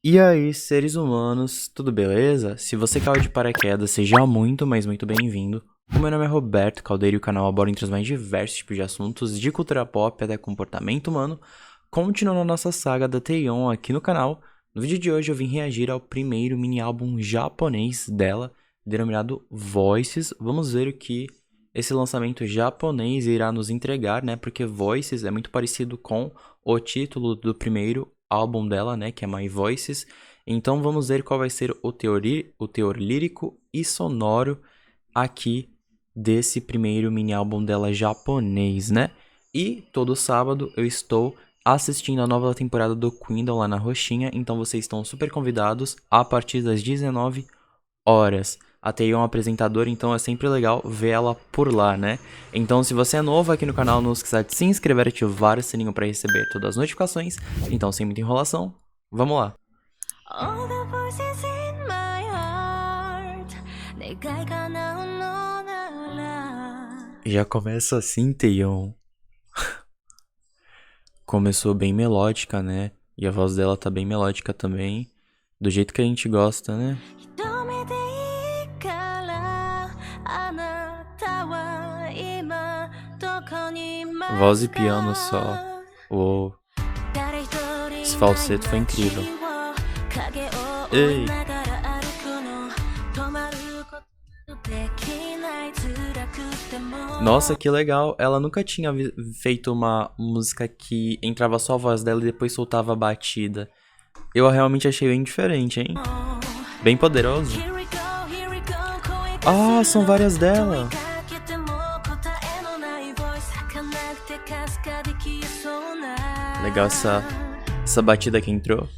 E aí, seres humanos, tudo beleza? Se você caiu de paraquedas, seja muito, mas muito bem-vindo. O meu nome é Roberto Caldeiro e o canal aborda entre os mais diversos tipos de assuntos, de cultura pop até comportamento humano. Continuando a nossa saga da Taeyeon aqui no canal, no vídeo de hoje eu vim reagir ao primeiro mini álbum japonês dela, denominado Voices. Vamos ver o que esse lançamento japonês irá nos entregar, né? Porque Voices é muito parecido com o título do primeiro álbum dela, né, que é My Voices. Então vamos ver qual vai ser o teor lírico e sonoro aqui desse primeiro mini álbum dela japonês, né? E todo sábado eu estou assistindo a nova temporada do Queendom lá na Roxinha, então vocês estão super convidados a partir das 19 horas. A Taeyeon é uma apresentadora, então é sempre legal ver ela por lá, né? Então, se você é novo aqui no canal, não esqueça de se inscrever e ativar o sininho para receber todas as notificações. Então, sem muita enrolação, vamos lá. Já começa assim, Taeyeon. Começou bem melódica, né? E a voz dela tá bem melódica também. Do jeito que a gente gosta, né? Voz e piano só. Uou. Esse falseto foi incrível. Ei! Nossa, que legal. Ela nunca tinha feito uma música que entrava só a voz dela e depois soltava a batida. Eu realmente achei bem diferente, hein? Bem poderoso. Ah, são várias dela. Legal essa batida que entrou.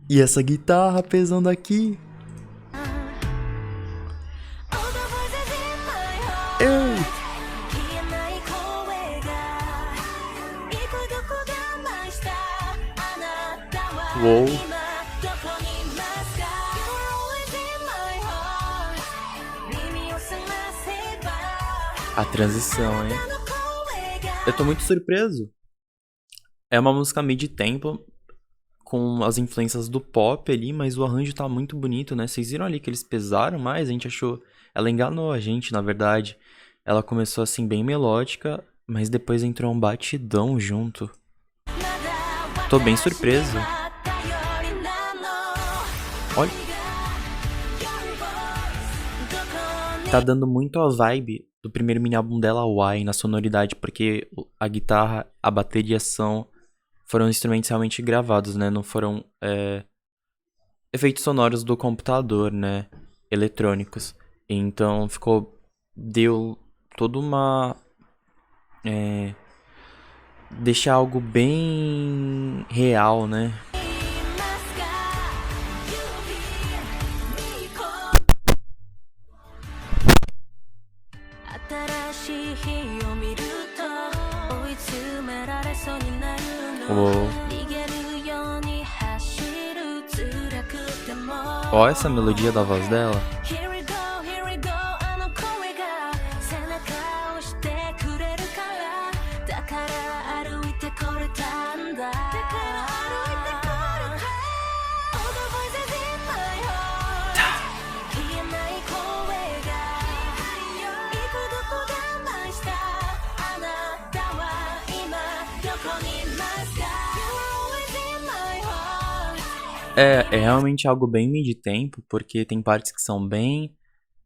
E essa guitarra pesando aqui. Ei! Uou! A transição, hein? Eu tô muito surpreso. É uma música mid-tempo, com as influências do pop ali, mas o arranjo tá muito bonito, né? Vocês viram ali que eles pesaram mais? A gente achou... Ela enganou a gente, na verdade. Ela começou assim bem melódica, mas depois entrou um batidão junto. Tô bem surpreso. Olha. Tá dando muito a vibe do primeiro mini álbum dela, Y, na sonoridade, porque a guitarra, a bateria foram instrumentos realmente gravados, né? Não foram efeitos sonoros do computador, né? Eletrônicos. Então deu toda uma... deixar algo bem real, né? Uou. Ó, essa melodia da voz dela. É realmente algo bem mid-tempo, porque tem partes que são bem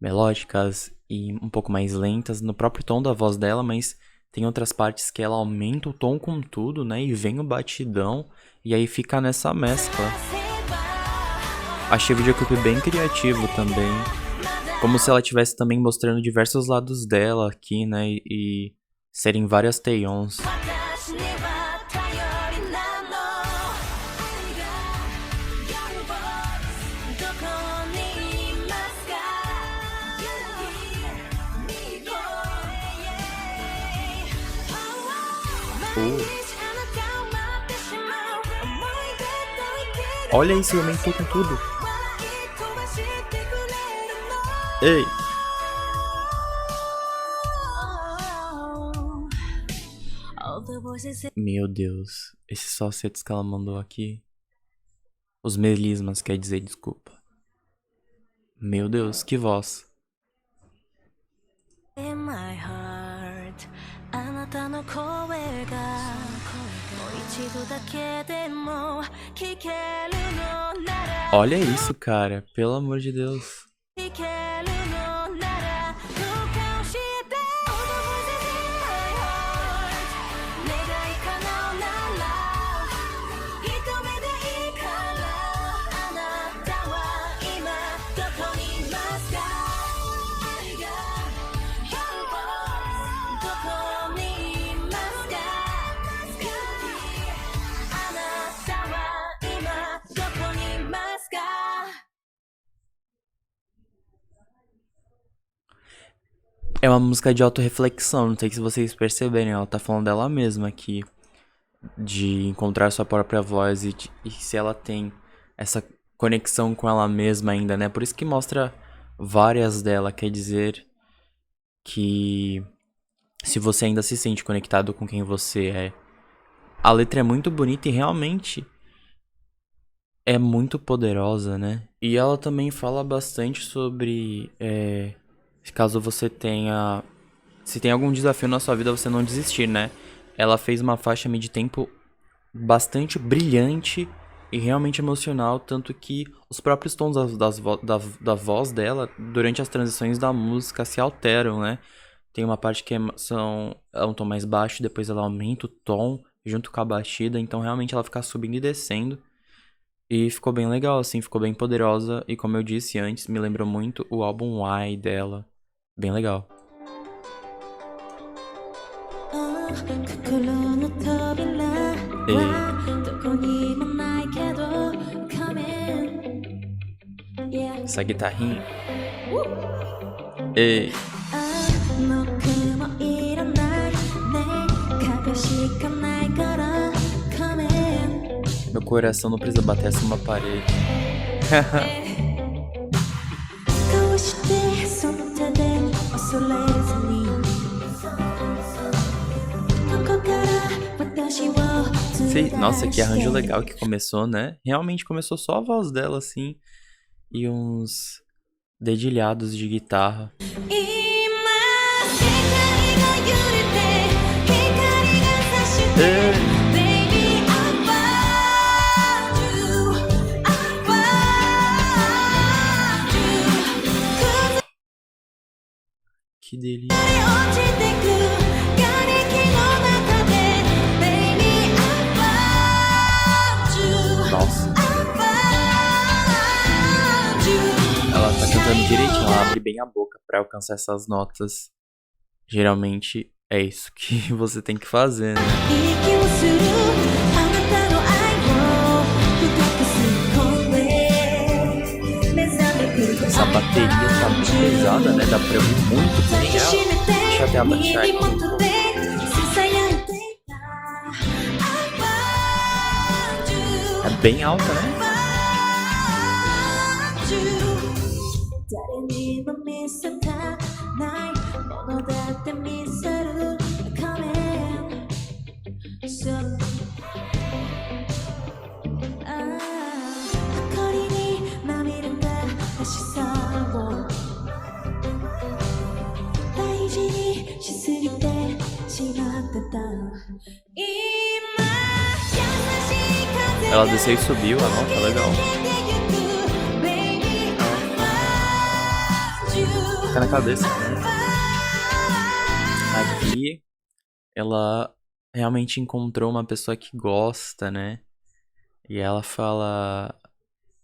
melódicas e um pouco mais lentas no próprio tom da voz dela, mas tem outras partes que ela aumenta o tom com tudo, né? E vem o batidão, e aí fica nessa mescla. Achei o videoclipe bem criativo também. Como se ela estivesse também mostrando diversos lados dela aqui, né? E serem várias Taeyons. Olha isso, aumentou com tudo. Ei. Meu Deus, esses falsetes que ela mandou aqui. Os melismas, quer dizer, desculpa. Meu Deus, que voz. Olha isso, cara, pelo amor de Deus. É uma música de autorreflexão, não sei se vocês perceberem, ela tá falando dela mesma aqui, de encontrar sua própria voz e se ela tem essa conexão com ela mesma ainda, né? Por isso que mostra várias dela, quer dizer que se você ainda se sente conectado com quem você é. A letra é muito bonita e realmente é muito poderosa, né? E ela também fala bastante sobre caso você tenha... Se tem algum desafio na sua vida, você não desistir, né? Ela fez uma faixa mid-tempo bastante brilhante e realmente emocional, tanto que os próprios tons da voz dela, durante as transições da música, se alteram, né? Tem uma parte que é um tom mais baixo, depois ela aumenta o tom junto com a batida, então realmente ela fica subindo e descendo. E ficou bem legal, assim, ficou bem poderosa. E como eu disse antes, me lembrou muito o álbum Why dela. Bem legal. Essa guitarrinha. Ei. Meu coração não precisa bater essa uma parede. Nossa, que arranjo legal que começou, né? Realmente começou só a voz dela, assim. E uns dedilhados de guitarra. Que delícia. Nossa. Ela tá cantando direitinho, ela abre bem a boca pra alcançar essas notas. Geralmente é isso que você tem que fazer, né? Essa bateria tá muito pesada, né? Dá pra ouvir muito bem ela. Deixa eu até abaixar aqui. É bem alta, né? Ela desceu e subiu, a nota legal. Fica na cabeça, né? Aqui ela realmente encontrou uma pessoa que gosta, né? E ela fala: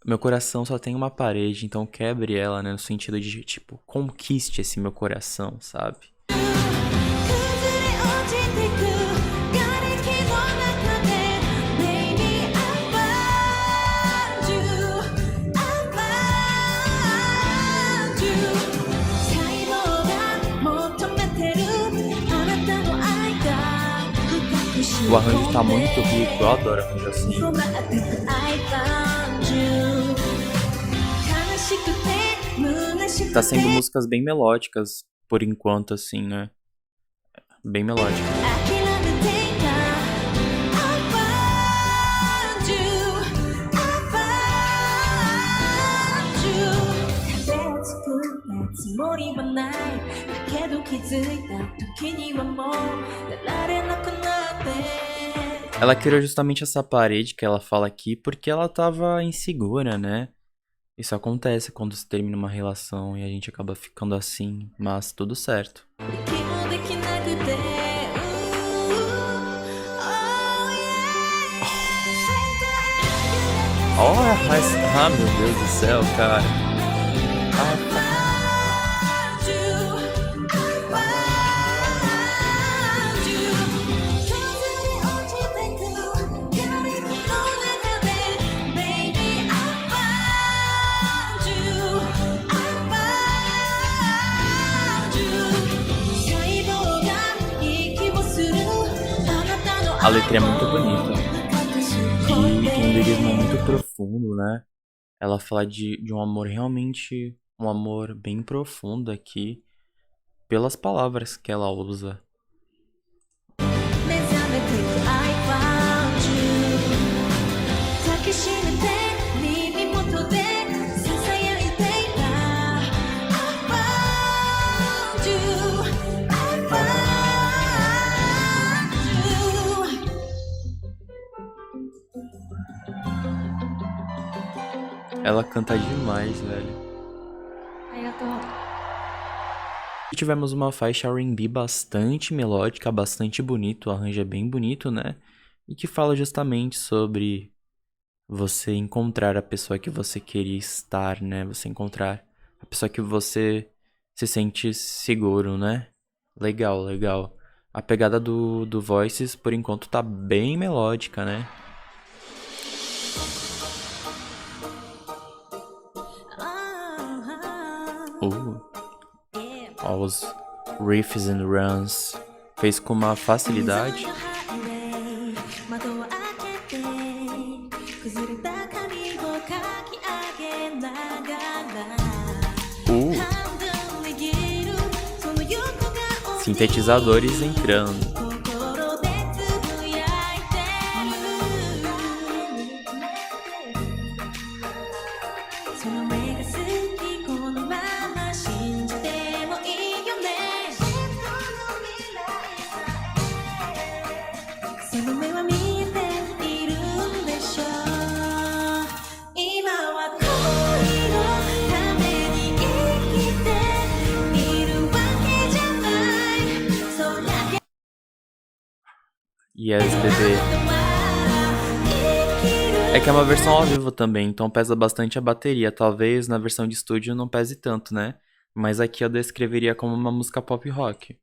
meu coração só tem uma parede, então quebre ela, né? No sentido de, tipo, conquiste esse meu coração, sabe? O arranjo tá muito rico, eu adoro arranjo assim. Tá sendo músicas bem melódicas, por enquanto, assim, né? Bem melódicas. もりはないだけど気づいた時にはもう出られなくなって Ela criou justamente essa parede que ela fala aqui porque ela tava insegura, né? Isso acontece quando se termina uma relação e a gente acaba ficando assim, mas tudo certo. 息もできなくて Oh, mas... Ah, meu Deus do céu, cara. Ah, a letra é muito bonita. E tem um lirismo muito profundo, né? Ela fala de um amor realmente... Um amor bem profundo aqui. Pelas palavras que ela usa. Ela canta demais, velho. E tivemos uma faixa R&B bastante melódica, bastante bonito, o arranjo é bem bonito, né? E que fala justamente sobre você encontrar a pessoa que você queria estar, né? Você encontrar a pessoa que você se sente seguro, né? Legal, legal. A pegada do Voices, por enquanto, tá bem melódica, né? Os riffs and runs fez com uma facilidade. Sintetizadores entrando. Yes, bebê. É que é uma versão ao vivo também, então pesa bastante a bateria. Talvez na versão de estúdio não pese tanto, né? Mas aqui eu descreveria como uma música pop rock.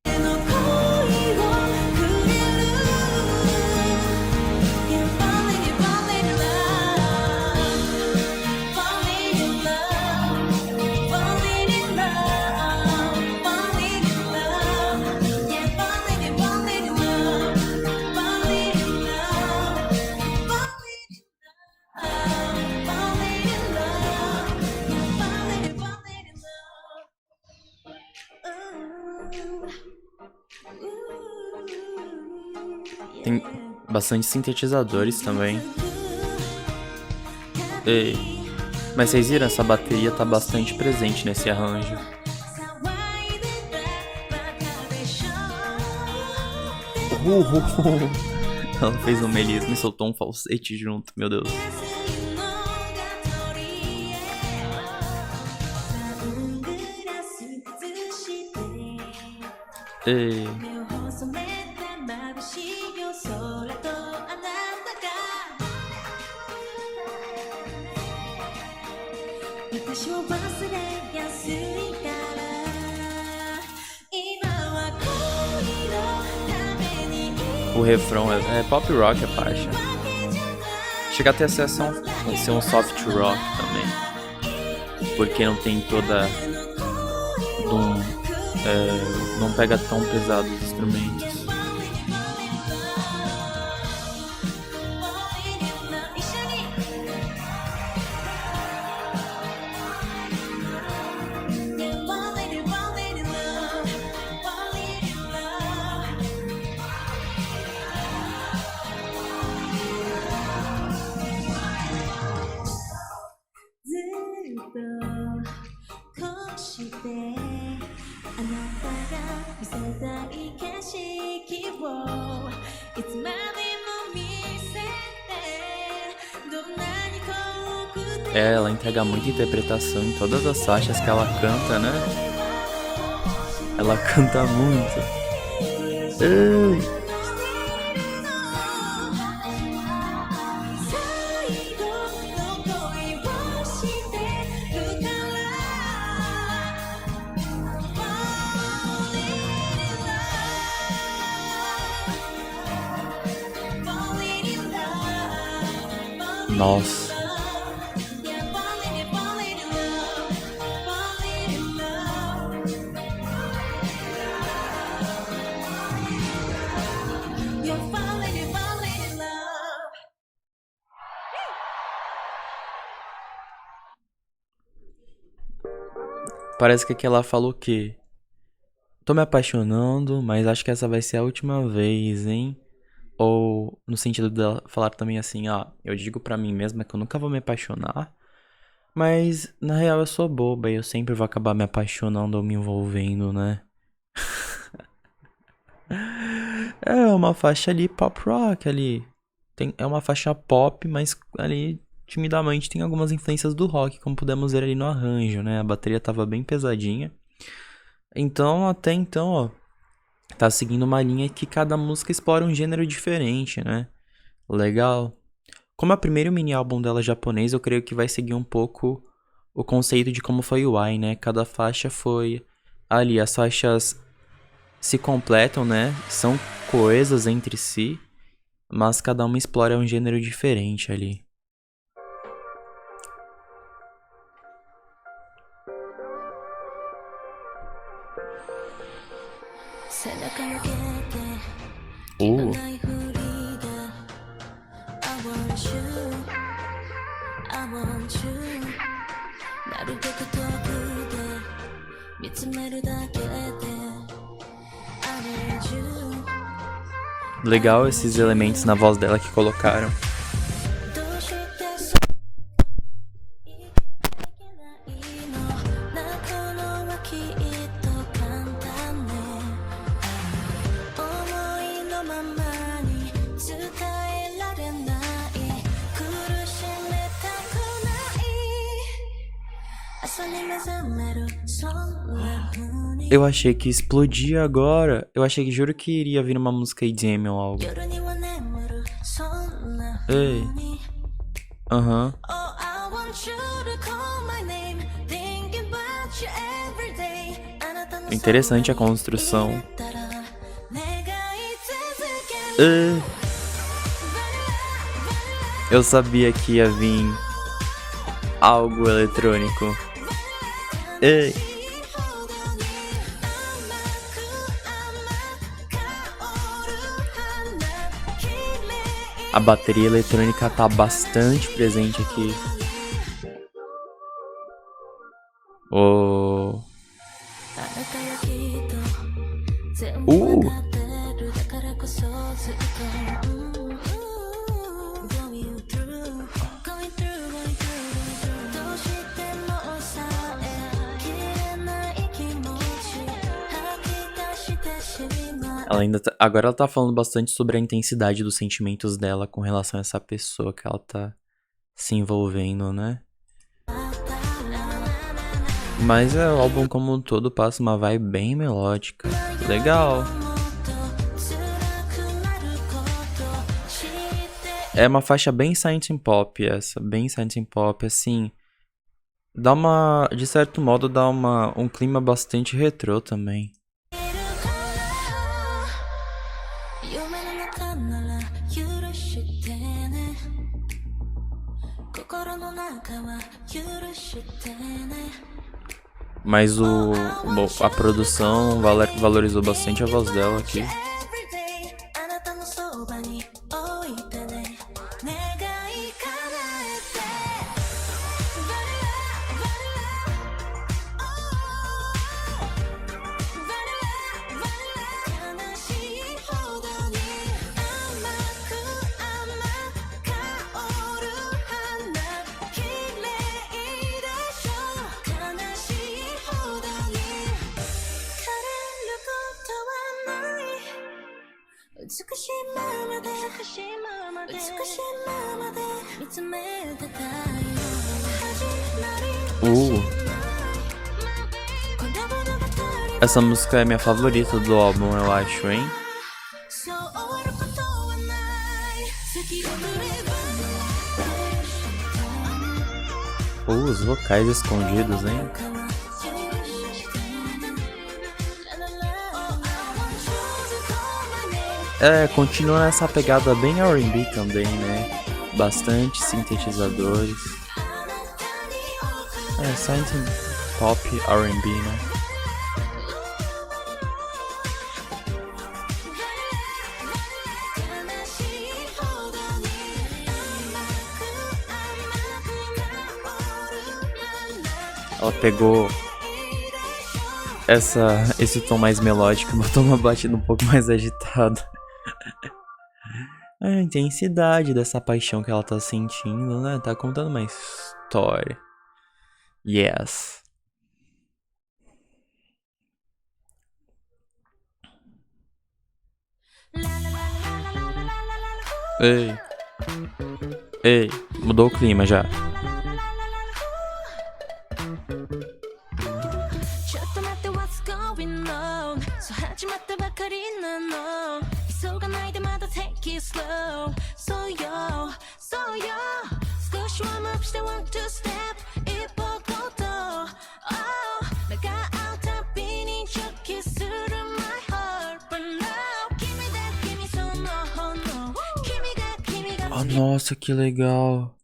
Tem bastante sintetizadores também. Ei. Mas vocês viram, essa bateria tá bastante presente nesse arranjo. Ela fez um melisma e soltou um falsete junto, meu Deus. Ei. O refrão é pop rock a faixa. Chega até a ser um soft rock também. Porque não tem toda... não pega tão pesado os instrumentos. 気をいつまでも見せてどんなに遠くてEla entrega muita interpretação em todas as faixas que ela canta, né? Ela canta muito. Ai. 最後の恋をしてるから Falling in love Nossa. Yeah, falling in love Falling in love You're falling in love Parece que aqui ela falou o quê? Tô me apaixonando, mas acho que essa vai ser a última vez, hein? Ou no sentido dela falar também assim, eu digo pra mim mesma que eu nunca vou me apaixonar, mas na real eu sou boba e eu sempre vou acabar me apaixonando ou me envolvendo, né? É uma faixa ali pop rock ali. É uma faixa pop, mas ali timidamente tem algumas influências do rock, como pudemos ver ali no arranjo, né? A bateria tava bem pesadinha. Então, até então, ó, tá seguindo uma linha que cada música explora um gênero diferente, né? Legal. Como é o primeiro mini álbum dela japonês, eu creio que vai seguir um pouco o conceito de como foi o Ai, né? Cada faixa foi ali, as faixas se completam, né? São coesas entre si, mas cada uma explora um gênero diferente ali. Legal esses elementos na voz dela que colocaram. Eu achei que explodia agora. Eu achei que juro que iria vir uma música EDM ou algo. Ei. Aham. Interessante a construção. Eu sabia que ia vir algo eletrônico. Ei. A bateria eletrônica tá bastante presente aqui. Oh. Agora ela tá falando bastante sobre a intensidade dos sentimentos dela com relação a essa pessoa que ela tá se envolvendo, né? Mas o álbum como um todo passa uma vibe bem melódica. Legal. É uma faixa bem science pop essa, bem science pop, assim. De certo modo, dá um clima bastante retrô também. Mas a produção valorizou bastante a voz dela aqui. Essa música é minha favorita do álbum, eu acho, hein? Os vocais escondidos, hein? Continua nessa pegada bem R&B também, né? Bastante sintetizadores. Synth pop R&B, né? Ela pegou esse tom mais melódico e botou uma batida um pouco mais agitada. A intensidade dessa paixão que ela tá sentindo, né? Tá contando uma história. Yes. Ei, mudou o clima já. Oh, nossa, que legal.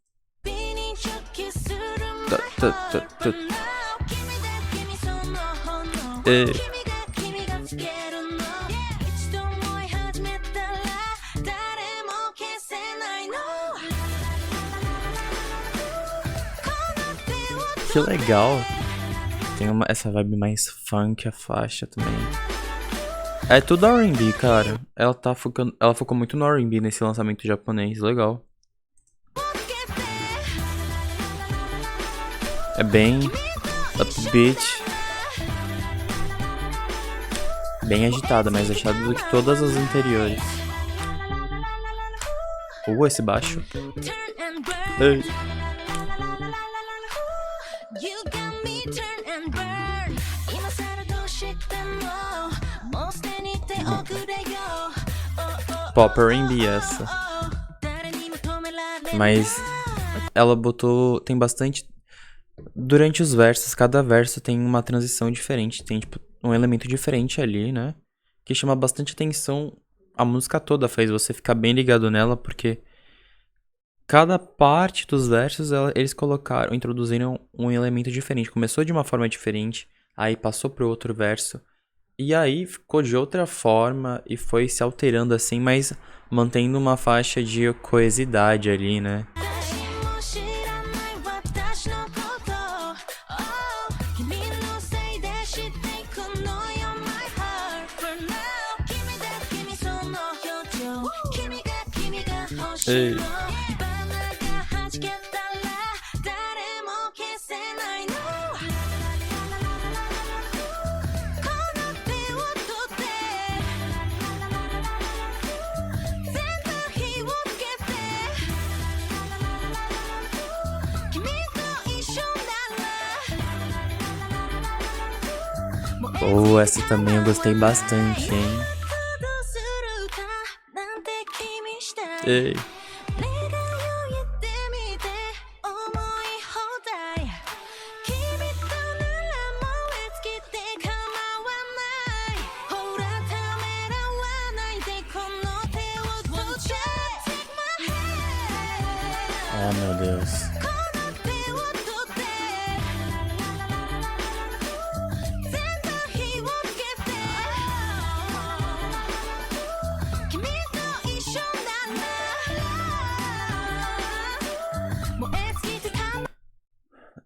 Que legal. Tem essa vibe mais funk a faixa também. É tudo R&B, cara. Ela focou muito no R&B nesse lançamento japonês, legal. É bem upbeat. Bem agitada, mais agitada do que todas as anteriores. Esse baixo. Ei. Pop R&B essa. Mas ela botou... Tem bastante... Durante os versos, cada verso tem uma transição diferente. Tem tipo um elemento diferente ali, né? Que chama bastante atenção. A música toda faz você ficar bem ligado nela, porque cada parte dos versos eles introduziram um elemento diferente. Começou de uma forma diferente, aí passou pro outro verso. E aí ficou de outra forma e foi se alterando assim, mas mantendo uma faixa de coesidade ali, né? Ei. Essa também eu gostei bastante, hein? Ei. Oh, meu Deus.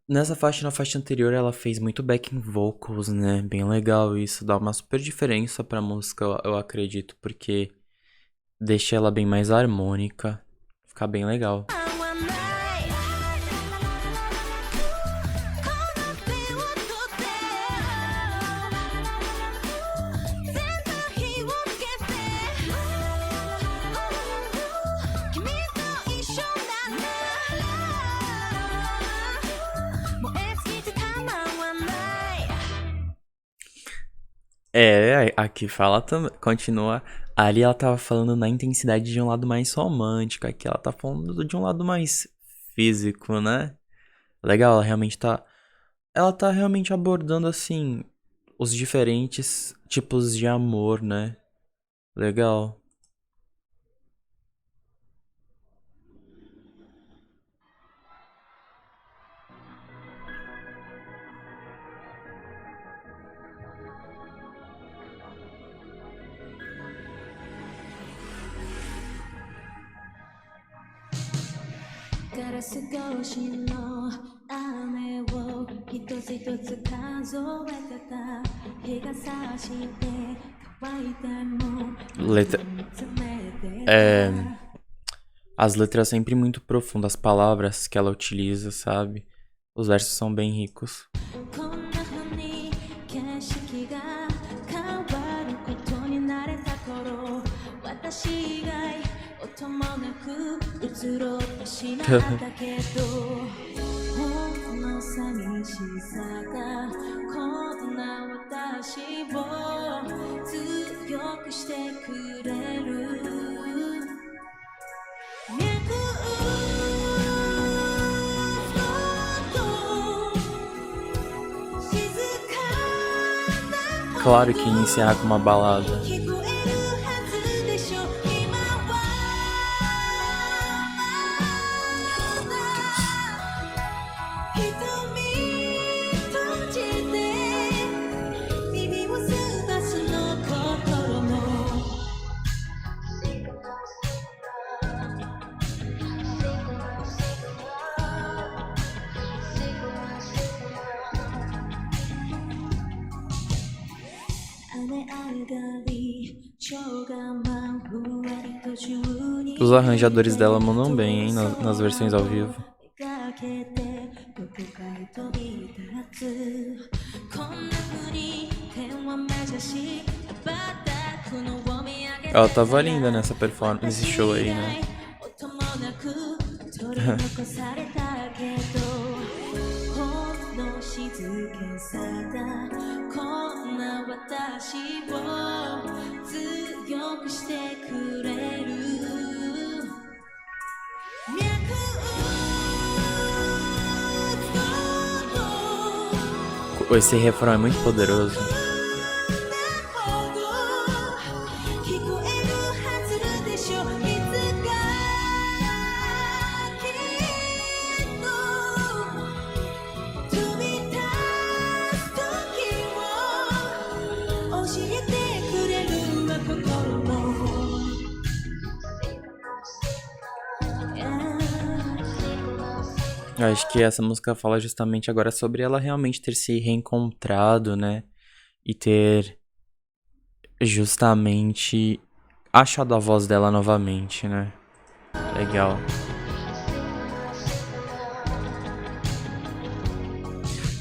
Nessa faixa, na faixa anterior, ela fez muito backing vocals, né? Bem legal isso, dá uma super diferença pra música, eu acredito, porque deixa ela bem mais harmônica, fica bem legal. Aqui fala também. Continua. Ali ela tava falando na intensidade de um lado mais romântico. Aqui ela tá falando de um lado mais físico, né? Legal, ela realmente tá. Ela tá realmente abordando, assim, os diferentes tipos de amor, né? Legal. Letra. É. As letras sempre muito profundas, as palavras que ela utiliza, sabe? Os versos são bem ricos. Claro que iniciar com uma balada. Os arranjadores dela mandam bem, hein, nas versões ao vivo. Ela tava linda nessa performance, nesse show aí, né? Esse refrão é muito poderoso. Eu acho que essa música fala justamente agora sobre ela realmente ter se reencontrado, né? E ter justamente achado a voz dela novamente, né? Legal.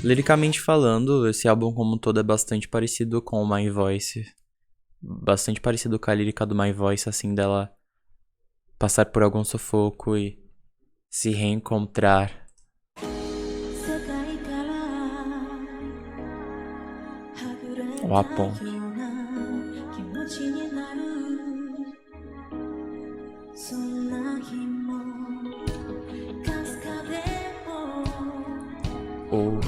Liricamente falando, esse álbum como um todo é bastante parecido com o My Voice. Bastante parecido com a lírica do My Voice, assim, dela passar por algum sufoco e se reencontrar. O aponto. Ou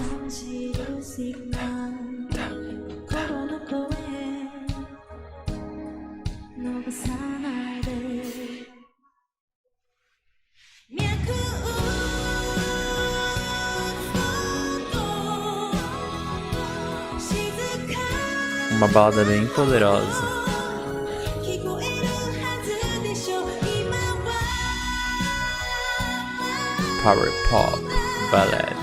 uma balada bem poderosa. Power pop ballad.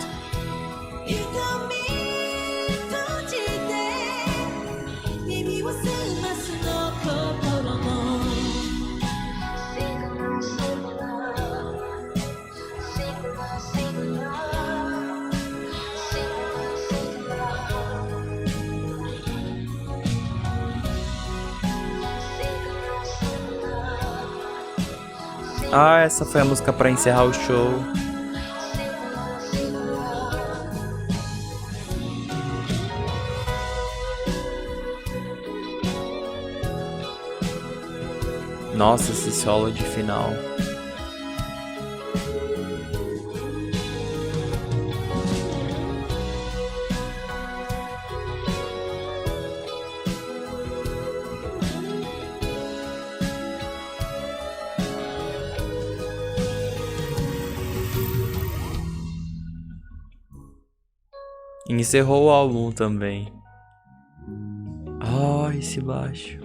Ah, essa foi a música pra encerrar o show. Nossa, esse solo de final. Encerrou o álbum também. Ah, esse baixo.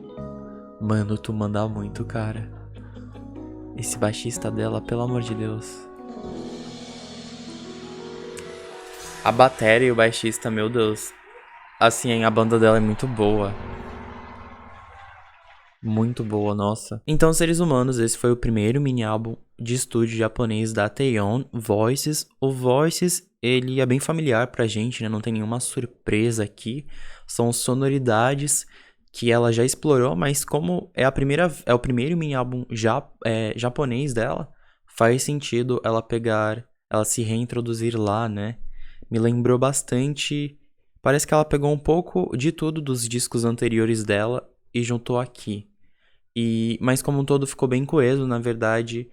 Mano, tu manda muito, cara. Esse baixista dela, pelo amor de Deus. A bateria e o baixista, meu Deus. Assim, a banda dela é muito boa. Muito boa, nossa. Então, seres humanos, esse foi o primeiro mini álbum de estúdio japonês da Taeyeon, Voices. O Voices, ele é bem familiar pra gente, né? Não tem nenhuma surpresa aqui. São sonoridades que ela já explorou, mas como é o primeiro mini álbum japonês dela, faz sentido ela se reintroduzir lá, né? Me lembrou bastante. Parece que ela pegou um pouco de tudo dos discos anteriores dela e juntou aqui. Mas como um todo ficou bem coeso, na verdade,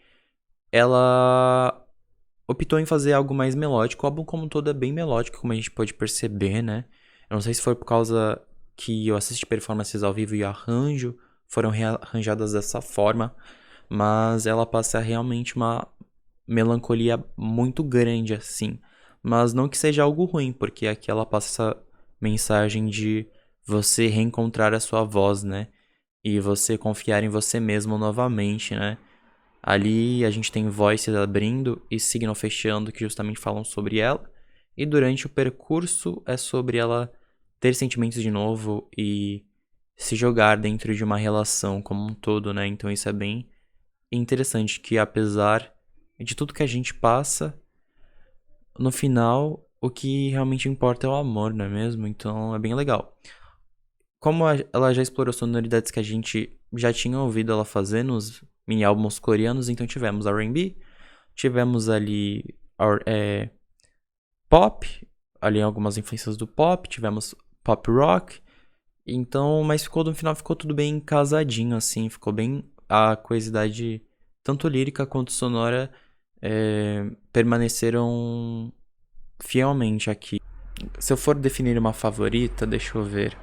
ela optou em fazer algo mais melódico. O álbum como um todo é bem melódico, como a gente pode perceber, né? Eu não sei se foi por causa que eu assisti performances ao vivo e arranjo foram arranjadas dessa forma, mas ela passa realmente uma melancolia muito grande, assim. Mas não que seja algo ruim, porque aqui ela passa essa mensagem de você reencontrar a sua voz, né? E você confiar em você mesmo novamente, né? Ali a gente tem Voices abrindo e Signal fechando, que justamente falam sobre ela. E durante o percurso é sobre ela ter sentimentos de novo e se jogar dentro de uma relação como um todo, né? Então isso é bem interessante, que apesar de tudo que a gente passa, no final o que realmente importa é o amor, não é mesmo? Então é bem legal. Como ela já explorou sonoridades que a gente já tinha ouvido ela fazer nos mini álbuns coreanos, então tivemos R&B, tivemos ali pop, ali algumas influências do pop, tivemos pop rock, então, mas no final ficou tudo bem casadinho, assim, ficou bem a coesidade, tanto lírica quanto sonora, permaneceram fielmente aqui. Se eu for definir uma favorita, deixa eu ver.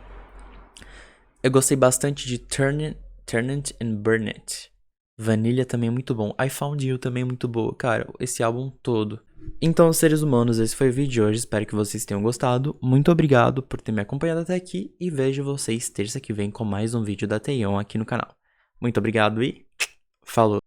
Eu gostei bastante de Turn It and Burn It. Vanilla também é muito bom. I Found You também é muito boa. Cara, esse álbum todo. Então, seres humanos, esse foi o vídeo de hoje. Espero que vocês tenham gostado. Muito obrigado por ter me acompanhado até aqui. E vejo vocês terça que vem com mais um vídeo da Taeyeon aqui no canal. Muito obrigado e falou!